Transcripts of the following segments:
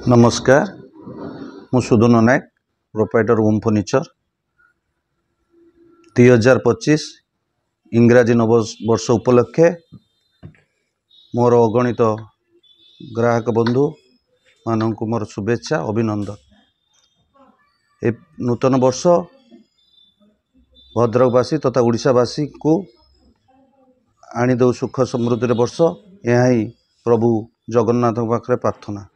नमस्कार मु सुदन नायक प्रोप्राइटर ओम फर्निचर 2025 इंग्राजी नववर्ष उपलक्षे मोर अगणित ग्राहक बंधु मानक मोर शुभेच्छा अभिनंदन। ए नूतन वर्ष भद्रकवासी तथा ओडिशावासी को आनीदौ सुख समृद्धि वर्ष यही प्रभु जगन्नाथ पाखे प्रार्थना।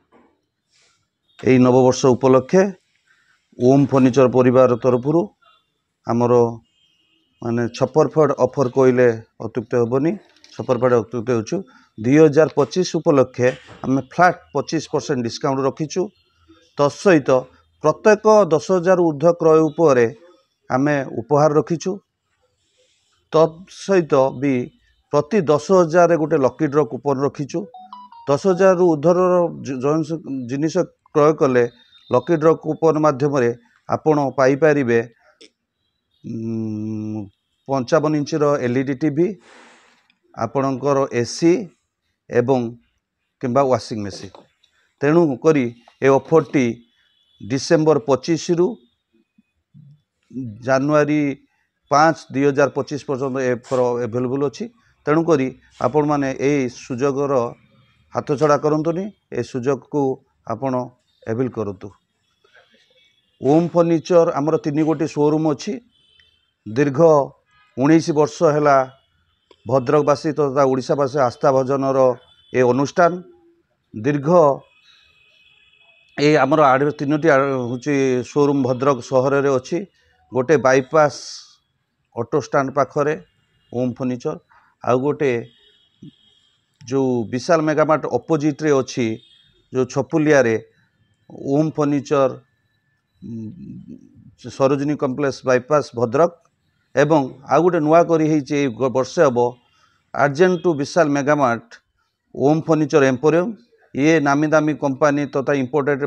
यही नववर्ष उपलक्षे ओम फर्निचर परिवार तरफ आमर माने छपरफेड ऑफर कहले अत्युक्त हेनी। छपरफेड अत्युक्त हो 2025 उपलक्षे आम फ्लैट 25% डिस्काउंट रखीचु। तत्सहित प्रत्येक 10,000 ऊर्ध्व क्रय उपर आम उपहार रखीचु। तत्सहित भी प्रति 10,000 गोटे लकी ड्र कूपन रखीचु। 10,000 ऊर्ध्वर जिनिस क्रय कले लकी ड्र कूपन माध्यम आपण पाइपर 55 इंच एलईडी टीवी आपणकर एसी एवं किंबा वाशिंग मशीन। तेणु करी ए ऑफर टी डिसेम्बर 25 रु जनवरी 5 2025 पर्यंत एवेलेबल अच्छी। तेणु करी आपण माने ए सुजोगर हाथ छड़ा करंतुनी। ए सुजोग को आपण एवेल करतु। ओम फर्निचर आमर 3 गोटी शोरूम अच्छी। दीर्घ 19 वर्ष है भद्रकवासी तथा ओडिशावासी आस्था भजनर ए अनुष्ठान दीर्घ ए आमर 3टी हूँ शोरूम भद्रक सहर में अच्छी। गोटे बाईपास ऑटो स्टैंड पाखरे ओम फर्निचर आउ गोटे जो विशाल मेगामार्ट अपोजिट रे अच्छी जो छपुलिया रे Om furniture Sarojini complex bypass Bhadrak एवं आउ गोटे नुआ करी वर्षे हम adjacent to Vishal mega mart Om furniture emporium. ये नामी दामी कंपनी तथा इंपोर्टेड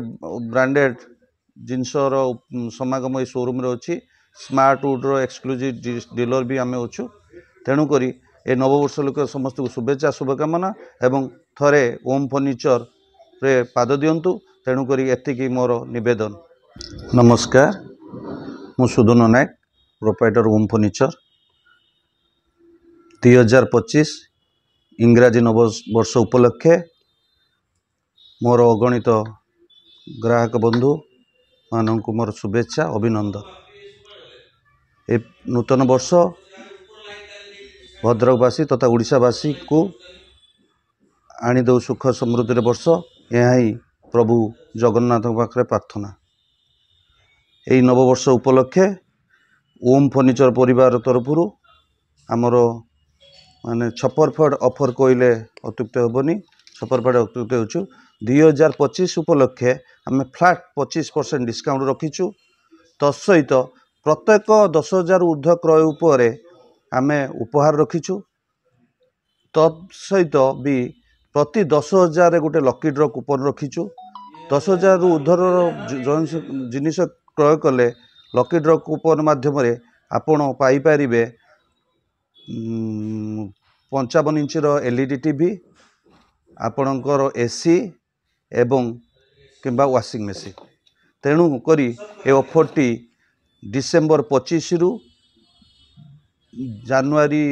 ब्रांडेड जिनसर समागम शोरूम रे अच्छी। स्मार्ट वुड्र एक्सक्लूसिव डीलर भी आम अच्छु। तेणुक ए नववर्ष लोक समस्त को शुभेच्छा शुभकामना एवं थरे ओम फर्निचर रे पाद दियंतु। तेणुक एतिकी मोर निवेदन। नमस्कार मु सुदन नायक प्रोप्राइटर ओम फर्निचर 2025 इंग्राजी नववर्ष उपलक्षे मोर अगणित ग्राहक बंधु मानक मोर शुभेच्छा अभिनंदन। ए नूतन वर्ष भद्रकवासी तथा ओडिशावासी को आनीदौ सुख समृद्धि वर्ष यही प्रभु जगन्नाथ पाखे प्रार्थना। यही नववर्ष उपलक्षे ओम फर्निचर परिवार तरफ आमर माने छपरफेड ऑफर कहले अत्युक्त हेनी। छपरफेड अत्युक्त हो 2025 उपलक्षे आम फ्लैट 25% डिस्काउंट रखीचु। तत्सहित प्रत्येक 10,000 ऊर्ध्व क्रय उपर आम उपहार रखीचु। तत्सहित भी प्रति 10,000 गोटे लकी ड्र कूपन रखीचु। 10,000 ऊर्ध्वर जिनिस क्रय कले लकी ड्र कूपन माध्यम आपण पाइपर 55 इंच एलईडी टीवी आपणकर एसी एवं किंबा वाशिंग मशीन। तेणु करी ए ऑफर टी डिसेम्बर 25 रु जनवरी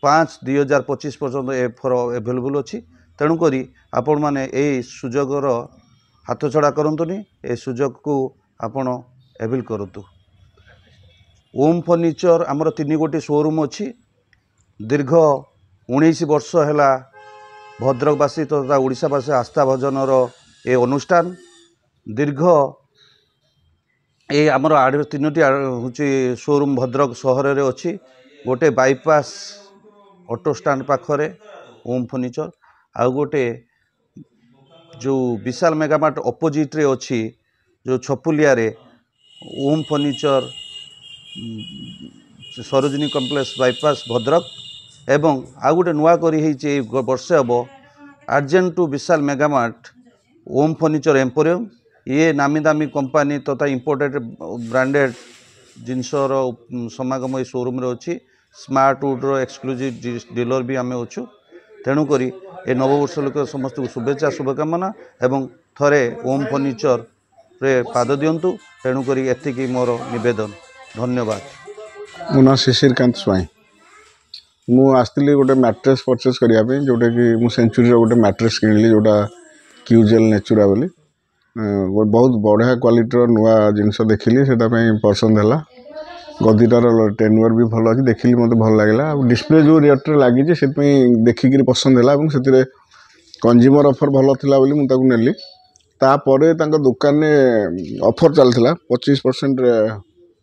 5 2025 पर्यंत एवेलेबल अच्छी। तेणुक आपण माने ए सुजोगर हाथ छड़ा करंतुनी। ए सुजोग को आपण एवेल करतु। ओम फर्निचर आमर 3 गोटी शोरूम अच्छी। दीर्घ 19 वर्ष है भद्रकवासी तथा ओडिशावासी आस्था भजनर ए अनुष्ठान दीर्घ ए आमर 3टी हूँ शोरूम भद्रक सहर में अच्छी। गोटे बाईपास ऑटो स्टैंड पाखरे ओम फर्निचर आउ गोटे जो विशाल मेगामार्ट अपोजिट रे अच्छी जो छपुलिया रे Om furniture Sarojini complex bypass Bhadrak एवं आउ गोटे नुआ करी वर्षे हम adjacent to Vishal mega mart Om furniture emporium. ये नामी दामी कंपनी तथा इंपोर्टेड ब्रांडेड जिनसर समागम शोरूम रे अच्छी। स्मार्ट वुड्र एक्सक्लूसिव डीलर भी आम अच्छु। तेणुक ए नववर्ष लोक समस्त शुभेच्छा शुभकामना एवं थरे ओम फर्निचर रे पाद दिंतु तेणुक एतिकी मोर निवेदन धन्यवाद। मो ना शिशिरकांत स्वाई मु आसती गोटे मैट्रेस परचेस करने जोटा कि मु सेंचुरी गोटे मैट्रेस किनली जोटा क्यूजेल नेचुरा बोली बहुत बढ़िया क्वालिटी नुआ जिनस देखिली से पसंद है। गदीटार टेन्यूर भी भल अच्छी देखिली मत भल लगे डिस्प्ले जो रेट लगी से देखिक पसंद है कंज्यूमर ऑफर भल था मुझे नेली तापर दुकान में ऑफर चलता 25%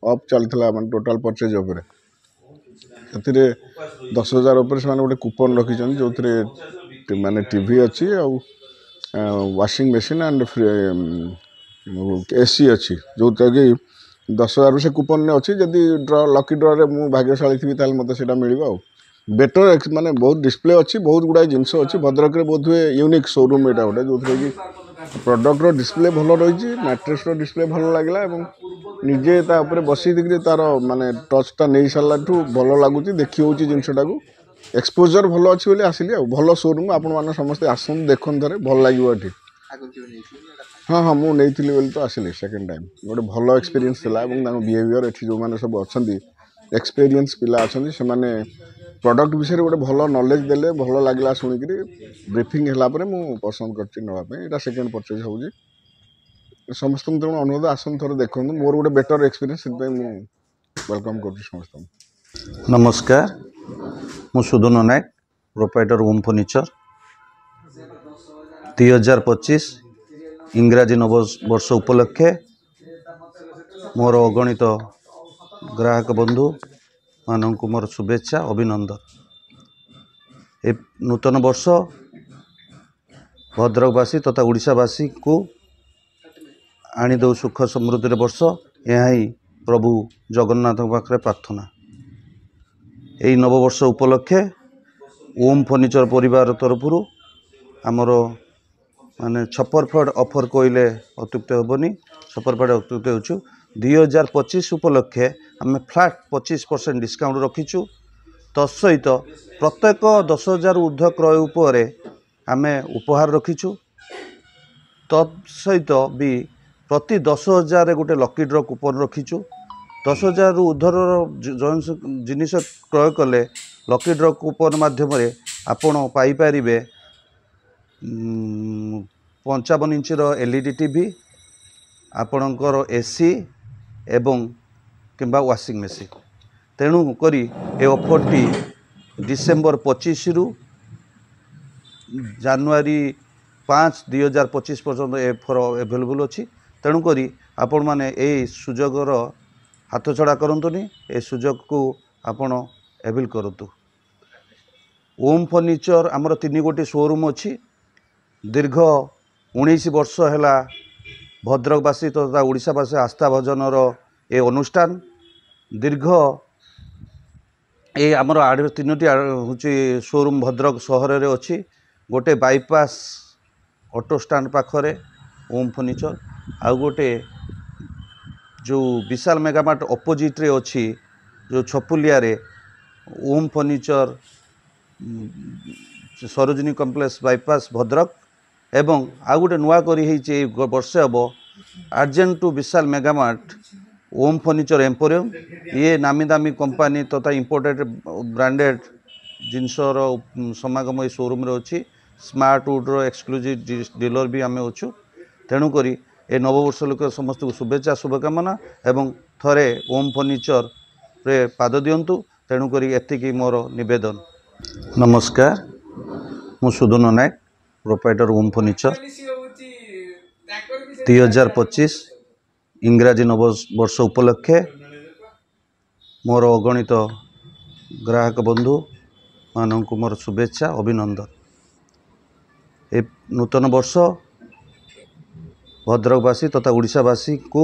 ऑफ चलता मैं टोटाल परचेज उपर से 10,000 उपर से गोटे कूपन रखी जो माने टीवी अच्छी वाशिंग मशीन एंड एसी अच्छी जो कि 10,000 से कूपन अच्छी जदि ड्र लकी ड्रे मुझे भाग्यशाली थी मतलब से मिल बेटर माने बहुत डिस्प्ले अच्छी बहुत गुड़ाए जिनस अच्छी भद्रक बोध हुए यूनिक शोरूम यहाँ गोटे जो कि प्रडक्टर डिस्प्ले भल रही मैट्रेस डिस्प्ले भल लगे निजे बसी तार माने टचटा नहीं सारा भल लगुच देखी हो जिनटा को एक्सपोजर भल अच्छी बोली आसिली भल शोरूम आपण समस्ते आसन देखन थे भल लगे ये हाँ हाँ मुझे नहीं तो आसिली सेकेंड टाइम गोटे भल एक्सपीरियंस बिहेवियर ये जो मैंने सब अच्छा एक्सपीरियंस पिला अच्छा से प्रडक्ट विषय गोटे भल नॉलेज देले भल लगला शुणिक ब्रीफिंग है मुझे पसंद करना सेकेंड परचेज हो समस्त अनुरोध आसन थोड़े देखो मोर गोटे बेटर एक्सपीरियंस वेलकम कर समस्त। नमस्कार मु सुदन नायक प्रोप्राइटर ओम फर्निचर 2025 इंग्राजी नववर्ष उपलक्षे मोर अगणित ग्राहक बंधु मानक मोर शुभेच्छा अभिनंदन। ए नूतन वर्ष भद्रकवासी तथा ओडिशावासी को आनी दो सुख समृद्धि वर्ष यह ही प्रभु जगन्नाथ पाखे प्रार्थना। यही नववर्ष उपलक्षे ओम फर्निचर परिवार तरफ आमर माने छप्परफेड ऑफर कहले अत्युक्त हेबनी छप्परफेड अत्युक्त हो 2025 उपलक्षे आम फ्लैट 25% डिस्काउंट रखीचु तत्सहित प्रत्येक 10,000 ऊर्ध्व क्रय उपर आम उपहार रखीचु तत्सहित भी प्रति 10,000 गोटे लकी ड्र कूपन रखीचु 10,000 ऊर्ध्वर जिनिस क्रय कले लकी ड्र कूपन माध्यम आपण पाइपर 55 इंचर एलईडी टीवी आपणकर एसी एवं किंबा वाशिंग मशीन तेणु करी ए ऑफरटी डिसेम्बर 25 रु जानुआरी 5 2025 पर्यंत एफर एभेलेबल अच्छी तेणुक आपण मैंने यही सुजोगर हाथ छड़ा करतुनि ए सुजोग को आपण एवेल करतु। ओम फर्निचर आमर 3 गोटी शोरूम अच्छी दीर्घ 19 वर्ष है भद्रकवासी तथा ओडिशावासी आस्था भजनर ए अनुष्ठान दीर्घ ये आमर 3टी हूँ शोरूम भद्रक सहर में अच्छी गोटे बाईपास ऑटो स्टैंड पाखरे ओम फर्निचर आउ गोटे जो विशाल मेगामार्ट अपोजिट रे अच्छी जो छपुलिया रे Om furniture Sarojini complex bypass Bhadrak एवं आउ गोटे नुआ करी वर्षे हम adjacent to Vishal mega mart Om furniture emporium ये नामी दामी कंपनी तथा इंपोर्टेड ब्रांडेड जिनसर समागम ये शोरूम रे अच्छी स्मार्ट वुड्र एक्सक्लूसिव डीलर भी आम अच्छु तेणुक ए नववर्ष लोक समस्त शुभेच्छा शुभकामना एवं थरे ओम फर्निचर रे पाद दिंतु तेणुक एतिकी मोर निवेदन। नमस्कार मु सुदन नायक प्रोप्राइटर ओम फर्निचर 2025 इंग्राजी नववर्ष उपलक्षे मोर अगणित ग्राहक बंधु मानक मोर शुभेच्छा अभिनंदन। ए नूतन वर्ष भद्रकवासी तथा ओडिशावासी को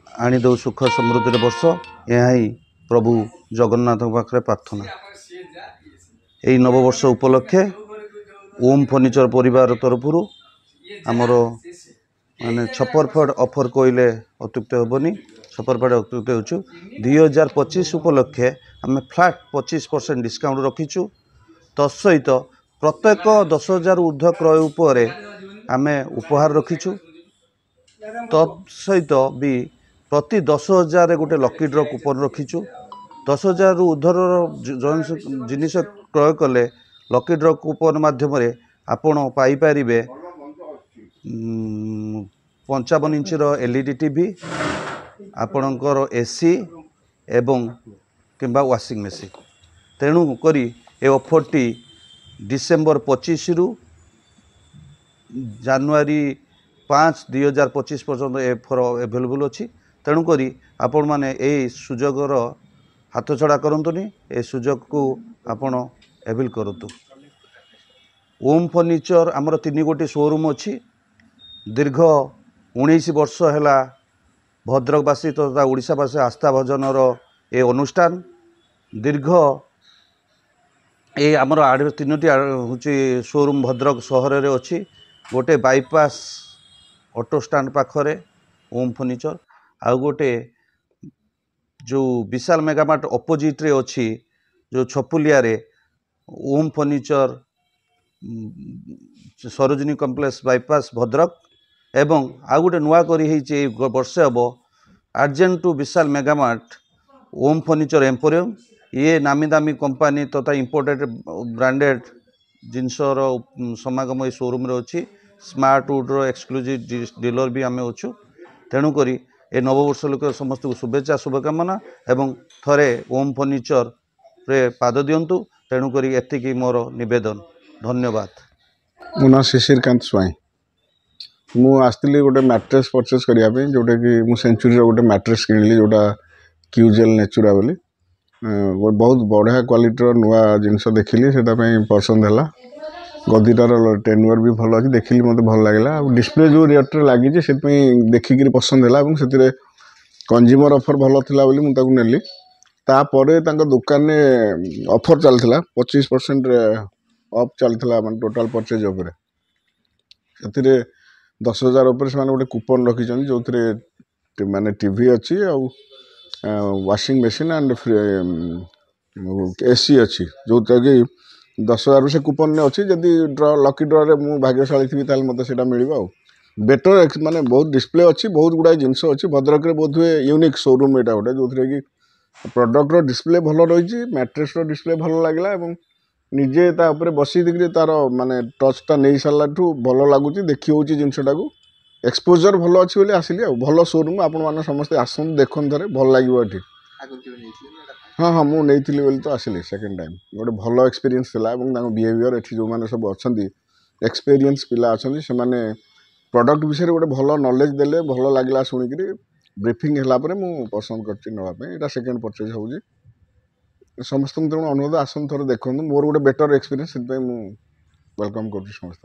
आनी दो सुख समृद्धि वर्ष यह ही प्रभु जगन्नाथ पाखे प्रार्थना। यही नववर्ष उपलक्षे ओम फर्निचर परिवार तरफ आमर माने छप्परफेड ऑफर कहले अत्युक्त हेबनी छप्परफेड अत्युक्त हो 2025 उपलक्षे आम फ्लैट 25% डिस्काउंट रखीचु तत्सहित प्रत्येक 10,000 ऊर्ध्व क्रय उपर आमे उपहार रखीचु। तत्सहित भी प्रति 10,000 गोटे लकी ड्र कूपन रखीचु। 10,000 ऊर्ध्वर जिनिस क्रय कले लकी ड्र कूपन माध्यम आपण पाइपर 55 इंचर एलईडी टीवी आपणकर एसी एवं किंबा वाशिंग मेसीन। तेणु करी ए ऑफरटी डिसेम्बर 25 रु जानुआरी 5, 2025 पर्यंत एफर एभेलेबल अच्छी। तेणुक आपण मैंने यही सुजोगर हाथ छड़ा करतुनि, ए सुजोग को आपण एभेल करतु। ओम फर्निचर आमर 3 गोटी शोरूम अच्छी। दीर्घ 19 वर्ष है भद्रकवासी तथा ओडिशावासी आस्था भजनर ए अनुष्ठान दीर्घ ये आमर 3टी हूँ शोरूम भद्रक सहर में अच्छी। गोटे बाईपास ऑटो स्टैंड पाखरे ओम फर्निचर, आउ गोटे जो विशाल मेगामार्ट अपोजिट रे अच्छी जो छपुलिया रे Om furniture Sarojini complex bypass Bhadrak. एवं आउ गोटे नुआ करी वर्षे हम adjacent to Vishal mega mart Om furniture emporium. ये नामी दामी कंपनी तथा इंपोर्टेड ब्रांडेड जिनसर समागम ये शोरूम रे अच्छी। स्मार्ट वुड्र एक्सक्लूसिव डीलर भी आम अच्छु। तेणुक ए नववर्ष लोक समस्त को शुभेच्छा शुभकामना एवं थरे ओम फर्निचर रे पाद दियंतु। तेणुक एतिकी मोर निवेदन। धन्यवाद। मो ना शिशिरकांत स्वाई। मु आसती गोटे मैट्रेस परचेस करने जोटा कि मुझे सेंचुरी गोटे मैट्रेस किनली जोटा क्यूजेल नेचुरा बोली बहुत बढ़िया क्वालिटीर नुआ जिनस देखिली से पसंद है। गदीटार टेनुअर भी भल अच्छी देखिली मत भल लगे। डिस्प्ले जो रेट्रे लगी से देखिक पसंद है। कंज्यूमर ऑफर भल थी मुझे नेली। तापर दुकान में ऑफर चलता 25% ऑफ चलता मैं टोटाल परचेज उपर से 10,000 उपर से गोटे कूपन रखी जो माने टीवी अच्छी वाशिंग मशीन एंड एसी अच्छी जोटा कि 10,000 से कूपन ने अच्छी। जदि ड्र लकी ड्र मु भाग्यशाली थी मत से मिल बेटर माने बहुत डिस्प्ले अच्छी बहुत गुड़ाए जिनस अच्छी। भद्रक में बोध हुए यूनिक शोरूम यहाँ गोटे जो कि प्रडक्टर डिस्प्ले भल रही मैट्रेस डिस्प्ले भल लगे निजे बसी तार माने टचटा नहीं सारा भल लगुच देखी हो जिनटा को एक्सपोजर भल अच्छी बोली आसिली भल शोरूम आपण मैंने समस्ते आसत देखते थे भल लगे। हाँ हाँ मुझे नहीं बोली तो आसिली सेकेंड टाइम गोटे भल एक्सपीरियंस था। बिहेवियर ये जो मैंने सब अच्छा एक्सपीरियंस पिला अच्छा से प्रडक्ट विषय गोटे भल नॉलेज देले भल लगे शुणिक ब्रीफिंग है मुझे पसंद कर सेकेंड परचेज हो समस्त अनुरोध आसन थोड़े देखो मोर गोटे बेटर एक्सपीरियंस वेलकम कर समस्त।